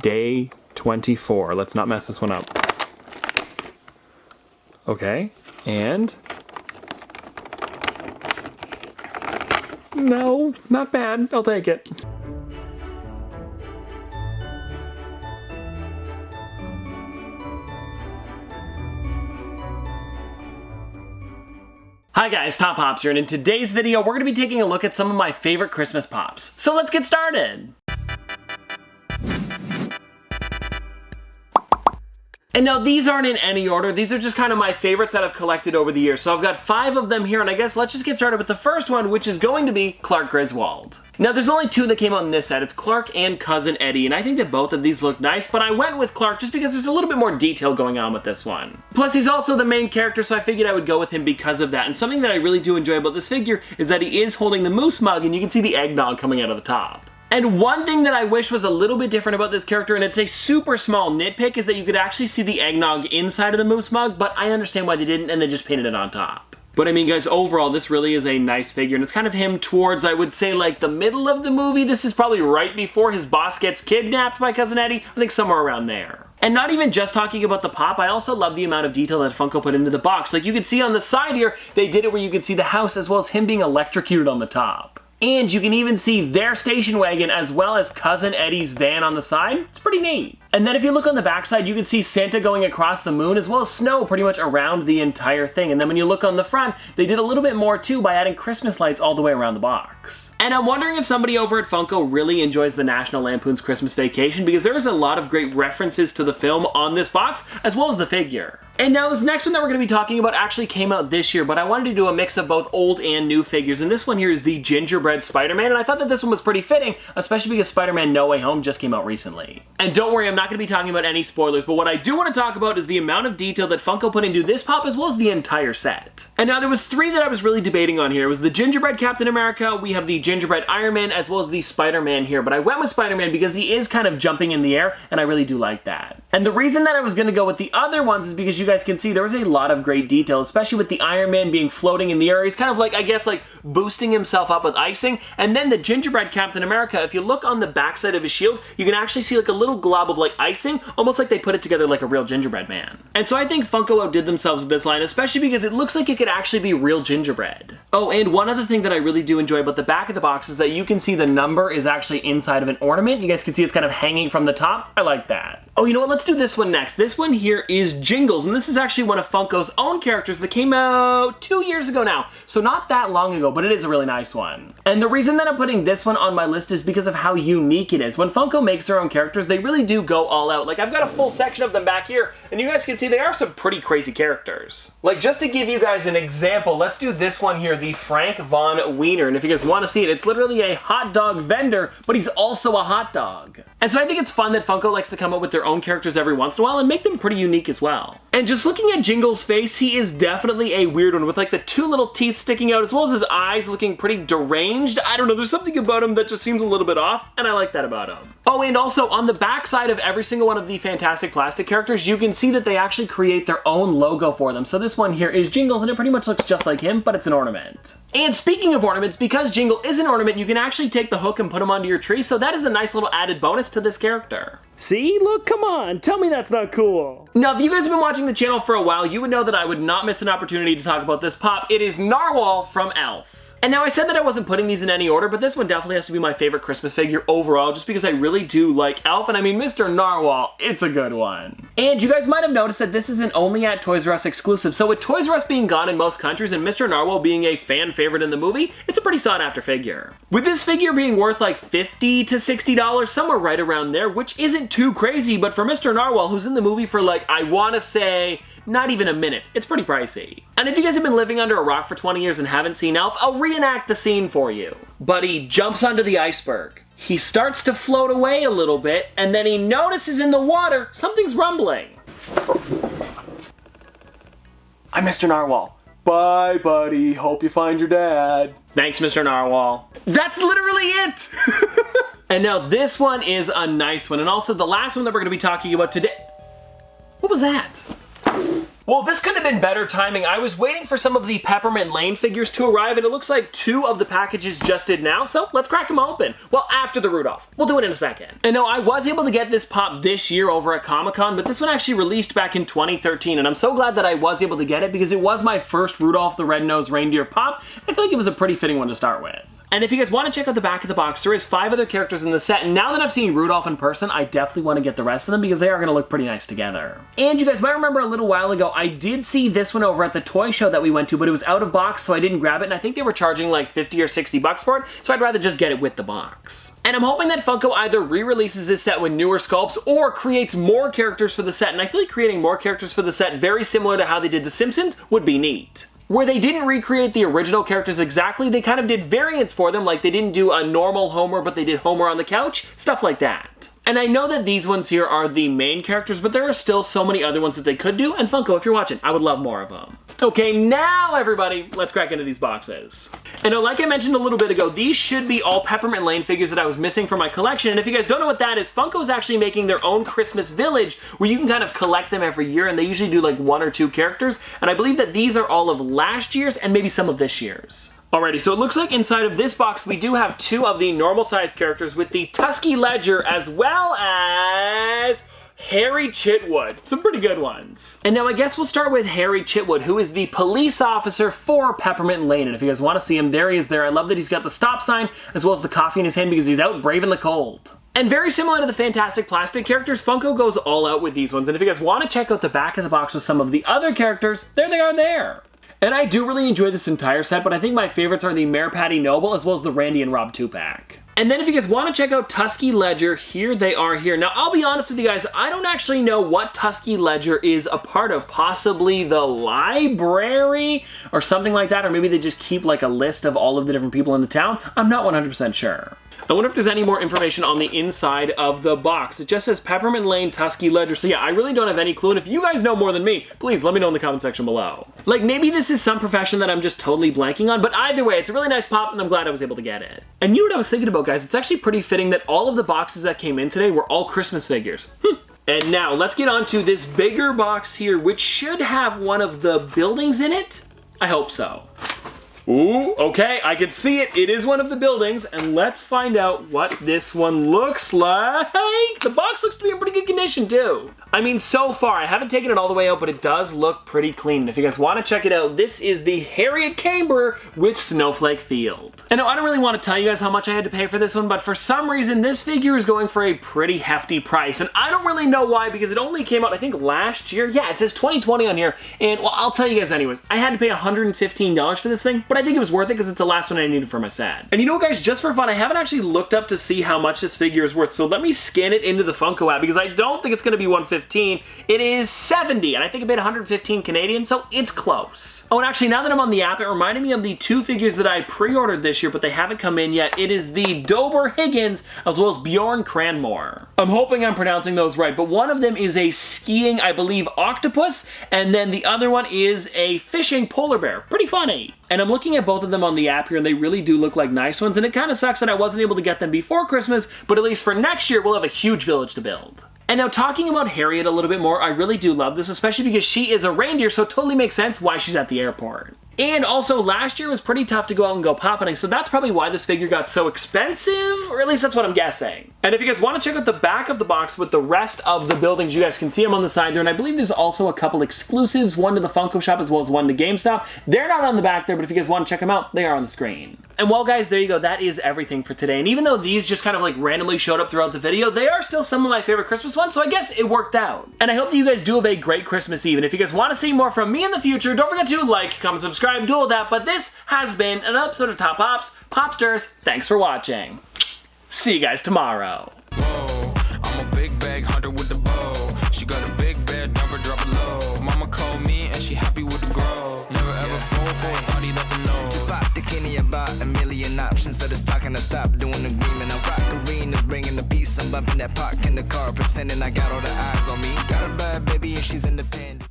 day 24. Let's not mess this one up. Okay, and... No, not bad. I'll take it. Hi guys, Top Pops here, and in today's video, we're going to be taking a look at some of my favorite Christmas Pops. So let's get started! And now these aren't in any order, these are just kind of my favorites that I've collected over the years. So I've got 5 of them here, and I guess let's just get started with the first one, which is going to be Clark Griswold. Now there's only 2 that came out in this set, it's Clark and Cousin Eddie, and I think that both of these look nice, but I went with Clark just because there's a little bit more detail going on with this one. Plus he's also the main character, so I figured I would go with him because of that, and something that I really do enjoy about this figure is that he is holding the moose mug, and you can see the eggnog coming out of the top. And one thing that I wish was a little bit different about this character, and it's a super small nitpick, is that you could actually see the eggnog inside of the moose mug, but I understand why they didn't, and they just painted it on top. But I mean guys, overall this really is a nice figure, and it's kind of him towards, I would say, like the middle of the movie. This is probably right before his boss gets kidnapped by Cousin Eddie, I think somewhere around there. And not even just talking about the pop, I also love the amount of detail that Funko put into the box. Like you can see on the side here, they did it where you can see the house as well as him being electrocuted on the top. And you can even see their station wagon as well as Cousin Eddie's van on the side. It's pretty neat. And then if you look on the backside, you can see Santa going across the moon as well as snow pretty much around the entire thing. And then when you look on the front, they did a little bit more too by adding Christmas lights all the way around the box. And I'm wondering if somebody over at Funko really enjoys the National Lampoon's Christmas Vacation, because there is a lot of great references to the film on this box as well as the figure. And now this next one that we're going to be talking about actually came out this year, but I wanted to do a mix of both old and new figures, and this one here is the Gingerbread SpiderMan, and I thought that this one was pretty fitting, especially because Spider-Man No Way Home just came out recently. And don't worry, I'm not going to be talking about any spoilers, but what I do want to talk about is the amount of detail that Funko put into this pop as well as the entire set. And now there was 3 that I was really debating on here. It was the Gingerbread Captain America, we have the Gingerbread Iron Man, as well as the Spider-Man here, but I went with Spider-Man because he is kind of jumping in the air, and I really do like that. And the reason that I was going to go with the other ones is because you guys can see there was a lot of great detail, especially with the Iron Man being floating in the air. He's kind of like, I guess, like boosting himself up with icing. And then the Gingerbread Captain America, if you look on the backside of his shield, you can actually see like a little glob of like icing, almost like they put it together like a real gingerbread man. And so I think Funko outdid themselves with this line, especially because it looks like it could actually be real gingerbread. Oh, and one other thing that I really do enjoy about the back of the box is that you can see the number is actually inside of an ornament. You guys can see it's kind of hanging from the top. I like that. Oh, you know what? Let's do this one next. This one here is Jingles, and this is actually one of Funko's own characters that came out 2 years ago now. So not that long ago, but it is a really nice one. And the reason that I'm putting this one on my list is because of how unique it is. When Funko makes their own characters, they really do go all out. Like I've got a full section of them back here, and you guys can see they are some pretty crazy characters. Like just to give you guys an example, let's do this one here, the Frank Von Wiener. And if you guys want to see it, it's literally a hot dog vendor, but he's also a hot dog. And so I think it's fun that Funko likes to come up with their own characters every once in a while and make them pretty unique as well. And just looking at Jingles' face, he is definitely a weird one with like the 2 little teeth sticking out as well as his eyes looking pretty deranged. I don't know, there's something about him that just seems a little bit off, and I like that about him. Oh, and also on the back side of every single one of the Fantastic Plastic characters, you can see that they actually create their own logo for them. So this one here is Jingles, and it pretty much looks just like him, but it's an ornament. And speaking of ornaments, because Jingle is an ornament, you can actually take the hook and put him onto your tree, so that is a nice little added bonus to this character. See? Look, come on, tell me that's not cool. Now, if you guys have been watching the channel for a while, you would know that I would not miss an opportunity to talk about this pop. It is Narwhal from Elf. And now I said that I wasn't putting these in any order, but this one definitely has to be my favorite Christmas figure overall, just because I really do like Elf, and I mean Mr. Narwhal, it's a good one. And you guys might have noticed that this is an only at Toys R Us exclusive, so with Toys R Us being gone in most countries and Mr. Narwhal being a fan favorite in the movie, it's a pretty sought after figure. With this figure being worth like $50 to $60, somewhere right around there, which isn't too crazy, but for Mr. Narwhal, who's in the movie for like, I want to say, not even a minute, it's pretty pricey. And if you guys have been living under a rock for 20 years and haven't seen Elf, I'll reenact the scene for you. Buddy jumps onto the iceberg. He starts to float away a little bit, and then he notices in the water something's rumbling. I'm Mr. Narwhal. Bye, buddy. Hope you find your dad. Thanks, Mr. Narwhal. That's literally it! And now this one is a nice one, and also the last one that we're going to be talking about today. What was that? Well, this could have been better timing. I was waiting for some of the Peppermint Lane figures to arrive, and it looks like 2 of the packages just did now, so let's crack them open. Well, after the Rudolph. We'll do it in a second. And no, I was able to get this pop this year over at Comic-Con, but this one actually released back in 2013, and I'm so glad that I was able to get it because it was my first Rudolph the Red-Nosed Reindeer pop. I feel like it was a pretty fitting one to start with. And if you guys want to check out the back of the box, there is 5 other characters in the set, and now that I've seen Rudolph in person, I definitely want to get the rest of them because they are going to look pretty nice together. And you guys might remember a little while ago, I did see this one over at the toy show that we went to, but it was out of box, so I didn't grab it, and I think they were charging like 50 or 60 bucks for it, so I'd rather just get it with the box. And I'm hoping that Funko either re-releases this set with newer sculpts or creates more characters for the set, and I feel like creating more characters for the set, very similar to how they did The Simpsons, would be neat. Where they didn't recreate the original characters exactly, they kind of did variants for them, like they didn't do a normal Homer, but they did Homer on the couch, stuff like that. And I know that these ones here are the main characters, but there are still so many other ones that they could do, and Funko, if you're watching, I would love more of them. Okay, now everybody, let's crack into these boxes. And like I mentioned a little bit ago, these should be all Peppermint Lane figures that I was missing from my collection, and if you guys don't know what that is, Funko is actually making their own Christmas village where you can kind of collect them every year, and they usually do like 1 or 2 characters, and I believe that these are all of last year's and maybe some of this year's. Alrighty, so it looks like inside of this box we do have 2 of the normal size characters with the Tusky Ledger as well as Harry Chitwood. Some pretty good ones. And now I guess we'll start with Harry Chitwood, who is the police officer for Peppermint Lane. And if you guys want to see him, there he is there. I love that he's got the stop sign as well as the coffee in his hand because he's out braving the cold. And very similar to the Fantastic Plastic characters, Funko goes all out with these ones. And if you guys want to check out the back of the box with some of the other characters, there they are there. And I do really enjoy this entire set, but I think my favorites are the Mayor Patty Noble as well as the Randy and Rob 2-pack. And then if you guys want to check out Tusky Ledger, here they are here. Now, I'll be honest with you guys, I don't actually know what Tusky Ledger is a part of. Possibly the library or something like that, or maybe they just keep like a list of all of the different people in the town. I'm not 100% sure. I wonder if there's any more information on the inside of the box. It just says Peppermint Lane Tusky Ledger. So yeah, I really don't have any clue. And if you guys know more than me, please let me know in the comment section below. Like maybe this is some profession that I'm just totally blanking on, but either way, it's a really nice pop and I'm glad I was able to get it. And you know what I was thinking about, guys? It's actually pretty fitting that all of the boxes that came in today were all Christmas figures. And now let's get on to this bigger box here, which should have one of the buildings in it. I hope so. Ooh, okay, I can see it. It is one of the buildings, and let's find out what this one looks like. The box looks to be in pretty good condition, too. I mean, so far, I haven't taken it all the way out, but it does look pretty clean. And if you guys want to check it out, this is the Harriet Camber with Snowflake Field. And I don't really want to tell you guys how much I had to pay for this one, but for some reason, this figure is going for a pretty hefty price. And I don't really know why, because it only came out, I think, last year. Yeah, it says 2020 on here. And, well, I'll tell you guys anyways. I had to pay $115 for this thing, but I think it was worth it because it's the last one I needed for my set. And you know what, guys, just for fun, I haven't actually looked up to see how much this figure is worth, so let me scan it into the Funko app because I don't think it's going to be $115. It is $70, and I think I paid $115 Canadian, so it's close. Oh, and actually, now that I'm on the app, it reminded me of the 2 figures that I pre-ordered this year, but they haven't come in yet. It is the Dober Higgins as well as Bjorn Cranmore. I'm hoping I'm pronouncing those right, but one of them is a skiing, I believe, octopus, and then the other one is a fishing polar bear. Pretty funny. And I'm looking at both of them on the app here, and they really do look like nice ones, and it kind of sucks that I wasn't able to get them before Christmas, but at least for next year, we'll have a huge village to build. And now talking about Harriet a little bit more, I really do love this, especially because she is a reindeer, so it totally makes sense why she's at the airport. And also, last year was pretty tough to go out and go pop-hunting, so that's probably why this figure got so expensive, or at least that's what I'm guessing. And if you guys want to check out the back of the box with the rest of the buildings, you guys can see them on the side there, and I believe there's also a couple exclusives, one to the Funko Shop as well as one to GameStop. They're not on the back there, but if you guys want to check them out, they are on the screen. And well, guys, there you go. That is everything for today. And even though these just kind of like randomly showed up throughout the video, they are still some of my favorite Christmas ones, so I guess it worked out. And I hope that you guys do have a great Christmas Eve. And if you guys want to see more from me in the future, don't forget to like, comment, subscribe, do all that. But this has been an episode of Top Pops, Popsters. Thanks for watching. See you guys tomorrow. Whoa, I'm a big bag hunter with the bow. She got a big bed, never drop it low. Mama called me and she happy with the grow. Never ever fall for a thotty, that's a no. Just bought the Kenny about a million options. So the stock and I stopped doing the agreement. I'm rock arenas, bringing the peace. I'm bumping that park in the car, pretending I got all the eyes on me. Got a bad baby and she's independent.